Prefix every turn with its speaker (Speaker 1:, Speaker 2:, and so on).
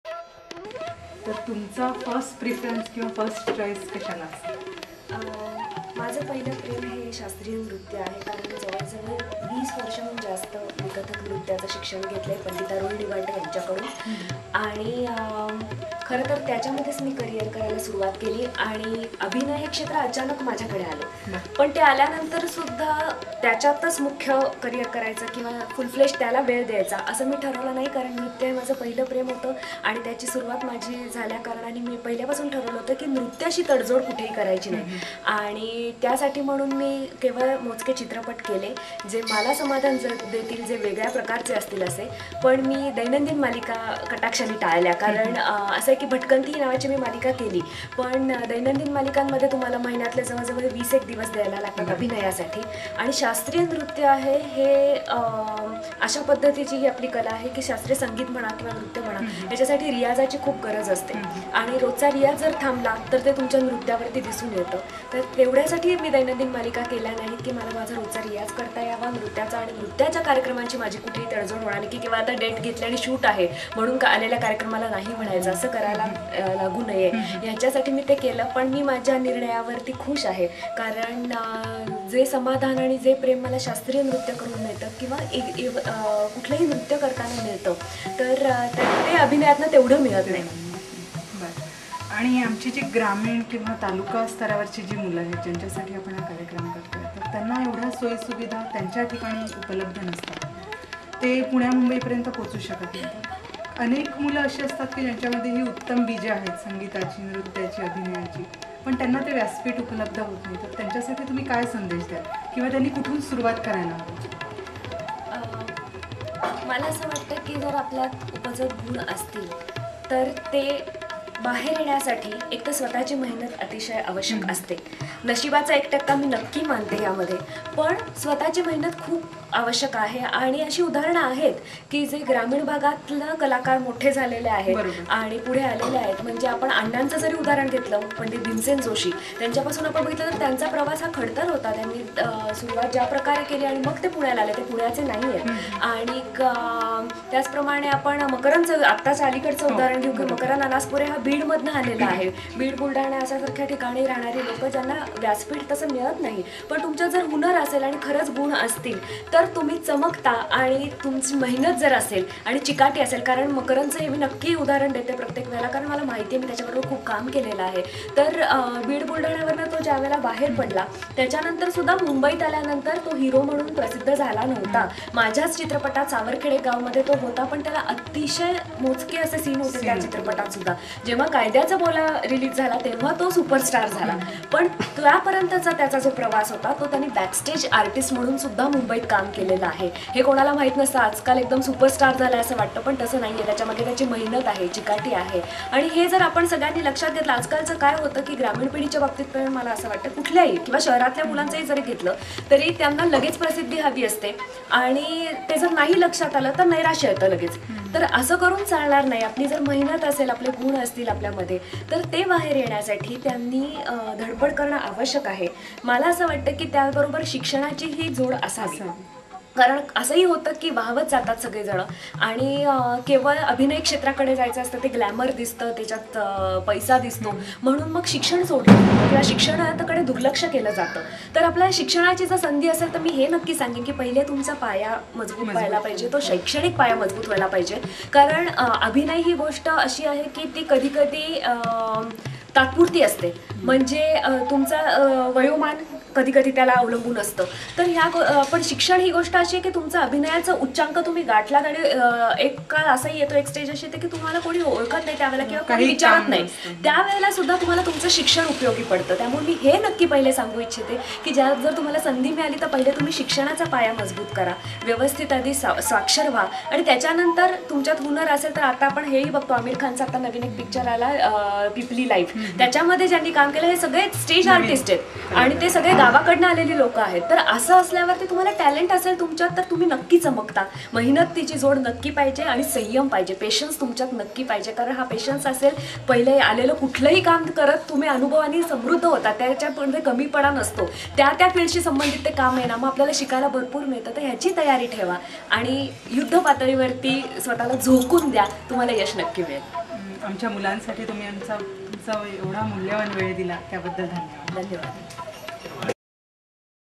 Speaker 1: तर तुमचा first preference किंवा फर्स्ट चॉईस कशाला असतं?
Speaker 2: माझं पहिलं प्रेम हे शास्त्रीय नृत्य आहे, कारण जवळजवळ 20 वर्षाहून जास्त मी कथक नृत्याचं शिक्षण घेतलं आहे पंडिता रोहिणी निवांटे यांच्याकडून. आणि खरं तर त्याच्यामध्येच मी करिअर करायला सुरुवात केली आणि अभिनय हे क्षेत्र अचानक माझ्याकडे आलं. पण ते आल्यानंतर सुद्धा त्याच्यातच मुख्य करिअर करायचं किंवा फुल फ्लेश त्याला वेळ द्यायचा असं मी ठरवलं नाही, कारण नृत्य हे माझं पहिलं प्रेम होतं आणि त्याची सुरुवात माझी झाल्या कारणाने मी पहिल्यापासून ठरवलं होतं की नृत्याशी तडजोड कुठेही करायची नाही. आणि त्यासाठी म्हणून मी केवळ मोजके चित्रपट केले जे मला समाधान देतील, जे वेगळ्या प्रकारचे असतील असे. पण मी दैनंदिन मालिका कटाक्षाने टाळल्या, कारण असं आहे की भटकंती नावाची मी मालिका केली, पण दैनंदिन मालिकांमध्ये तुम्हाला महिन्यातले जवळजवळ 20 दिवस द्यायला लागतात अभिनयासाठी. आणि शास्त्रीय नृत्य आहे हे अशा पद्धतीची ही आपली कला आहे की शास्त्रीय संगीत म्हणा किंवा नृत्य म्हणा याच्यासाठी रियाजाची खूप गरज असते आणि रोजचा रियाज जर थांबला तर ते तुमच्या नृत्यावरती दिसून येतं. तर तेवढ्यासाठी मी दैनंदिन मालिका केल्या नाहीत की मला माझा रोजचा रियाज करता यावा नृत्याचा, आणि नृत्याच्या कार्यक्रमांची माझी कुठेही तडजोड होणार नाही की किंवा आता डेट घेतली आणि शूट आहे म्हणून का आलेल्या कार्यक्रमाला नाही म्हणायचं, असं करायला लागू नये ह्याच्यासाठी मी ते केलं. पण मी माझ्या निर्णयावरती खुश आहे, कारण जे समाधान आणि जे प्रेम मला शास्त्रीय नृत्य करून मिळतं किंवा कुठलंही नृत्य करताना मिळतं तर ते अभिनयातनं तेवढं मिळत नाही.
Speaker 1: आणि आमची जी ग्रामीण किंवा तालुका स्तरावरची जी मुलं आहेत ज्यांच्यासाठी आपण हा कार्यक्रम करतोय, तर त्यांना एवढ्या सोयीसुविधा त्यांच्या ठिकाणी उपलब्ध नसतात, ते पुण्या मुंबईपर्यंत पोहोचू शकत नाहीत. अनेक मुलं अशी असतात की ज्यांच्यामध्ये ही उत्तम बीजे आहेत संगीताची, नृत्याची, अभिनयाची, पण त्यांना ते व्यासपीठ उपलब्ध होत नाही. तर त्यांच्यासाठी तुम्ही काय संदेश द्याल किंवा त्यांनी कुठून सुरुवात करायला हवी?
Speaker 2: मला असं वाटतं की जर आपल्यात उपजत गुण असतील तर ते बाहेर येण्यासाठी एक तर स्वतःची मेहनत अतिशय आवश्यक असते. नशिबाचा 1% मी नक्की मानते यामध्ये, पण स्वतःची मेहनत खूप आवश्यक आहे. आणि अशी उदाहरणं आहेत की जे ग्रामीण भागातलं कलाकार मोठे झालेले आहेत आणि पुढे आलेले आहेत. म्हणजे आपण अण्णांचं जरी उदाहरण घेतलं, पंडित भीमसेन जोशी, त्यांच्यापासून आपण बघितलं तर त्यांचा प्रवास हा खडतर होता. त्यांनी सुरुवात ज्या प्रकारे केली आणि मग ते पुण्याला आले, ते पुण्याचे नाही आहेत. आणि त्याचप्रमाणे आपण मकरंदचं आत्ताचं अलीकडचं उदाहरण घेऊ की मकरंद अनासपुरे हा बीडमधनं आलेला आहे. बीड, बुलढाणा अशासारख्या ठिकाणी राहणारी लोक ज्यांना व्यासपीठ तसं मिळत नाही, पण तुमच्यात जर हुनर असेल आणि खरंच गुण असतील तर तुम्ही चमकता. आणि तुमची मेहनत जर असेल आणि चिकाटी असेल, कारण मकरंदचं हे मी नक्की उदाहरण देते प्रत्येक वेळेला, कारण मला माहिती आहे, मी त्याच्याबरोबर खूप काम केलेलं आहे. तर बीड बुलढाण्यावरनं तो ज्या वेळेला बाहेर पडला त्याच्यानंतर सुद्धा मुंबईत आल्यानंतर तो हिरो म्हणून प्रसिद्ध झाला नव्हता. माझ्याच चित्रपटात सावरखेडे गावमध्ये तो होता, पण त्याला अतिशय मोजके असे सीन होते त्या चित्रपटात सुद्धा. जेव्हा कायद्याचा बोला रिलीज झाला तेव्हा तो सुपरस्टार झाला, पण त्यापर्यंतचा त्याचा जो प्रवास होता तो त्यांनी बॅकस्टेज आर्टिस्ट म्हणून सुद्धा मुंबईत काम केलेलं आहे. हे कोणाला माहीत नसतं. आजकाल एकदम सुपरस्टार झाला असं वाटतं, पण तसं नाही आहे. त्याच्यामध्ये त्याची मेहनत आहे, चिकाटी आहे. आणि हे जर आपण सगळ्यांनी लक्षात घेतलं, आजकालचं काय होतं की ग्रामीण पिढीच्या बाबतीत पण मला असं वाटतं कुठल्याही किंवा शहरातल्या मुलांचंही जरी घेतलं तरी त्यांना लगेच प्रसिद्धी हवी असते आणि ते जर नाही लक्षात आलं तर नैराश्य येतं लगेच. तर असं करून चालणार नाही. आपली जर मेहनत असेल, आपले गुण असतील आपल्यामध्ये, तर ते बाहेर येण्यासाठी त्यांनी धडपड करणं आवश्यक आहे. मला असं वाटतं की त्याबरोबर शिक्षणाची ही जोड असावी, कारण असंही होतं की वाहवत जातात सगळेजण आणि केवळ अभिनय क्षेत्राकडे जायचं असतं, ते ग्लॅमर दिसतं, त्याच्यात पैसा दिसतो, म्हणून मग शिक्षण सोडलं किंवा शिक्षणाकडे दुर्लक्ष केलं जातं. तर आपल्या शिक्षणाची जर संधी असेल तर मी हे नक्की सांगेन की पहिले तुमचा पाया मजबूत व्हायला पाहिजे, तो शैक्षणिक पाया मजबूत व्हायला पाहिजे. कारण अभिनय ही गोष्ट अशी आहे की ती कधी कधी तात्पुरती असते. म्हणजे तुमचा वयोमान कधी कधी त्याला अवलंबून असतं. तर पण शिक्षण ही गोष्ट अशी आहे की तुमचा अभिनयाचं उच्चांक तुम्ही गाठलात आणि एक काळ असाही येतो, एक स्टेज अशी येते की तुम्हाला कोणी ओळखत नाही त्यावेळेला किंवा काही विचारत नाही, त्यावेळेला सुद्धा तुम्हाला तुमचं शिक्षण उपयोगी पडतं. त्यामुळे मी हे नक्की पहिले सांगू इच्छिते की जर तुम्हाला संधी मिळाली तर पहिले तुम्ही शिक्षणाचा पाया मजबूत करा, व्यवस्थित आधी साक्षर व्हा आणि त्याच्यानंतर तुमच्यात हुनर असेल तर आता आपण हेही बघतो, आमिर खानचा आता नवीन एक पिक्चर आला पिपली लाईफ, त्याच्यामध्ये ज्यांनी काम केलं हे सगळे स्टेज आर्टिस्ट आहेत आणि ते सगळे गावाकडनं आलेली लोक आहेत. तर असं असल्यावरती तुम्हाला टॅलेंट असेल तुमच्यात तर तुम्ही नक्की चमकता. मेहनत तिची जोड नक्की पाहिजे आणि संयम पाहिजे, पेशन्स तुमच्यात नक्की पाहिजे. कारण हा पेशन्स असेल, पहिले आलेलं कुठलंही काम करत तुम्ही अनुभवाने समृद्ध होता, त्याच्यामध्ये कमीपणा नसतो. त्या फील्डशी संबंधित ते काम आहे ना, मग आपल्याला शिकायला भरपूर मिळतं. तर ह्याची तयारी ठेवा आणि युद्ध पातळीवरती स्वतःला झोकून द्या, तुम्हाला यश नक्की मिळेल.
Speaker 1: आमच्या मुलांसाठी तुम्ही तुमचा एवढा मूल्यवान वेळ दिला त्याबद्दल धन्यवाद.
Speaker 2: धन्यवाद.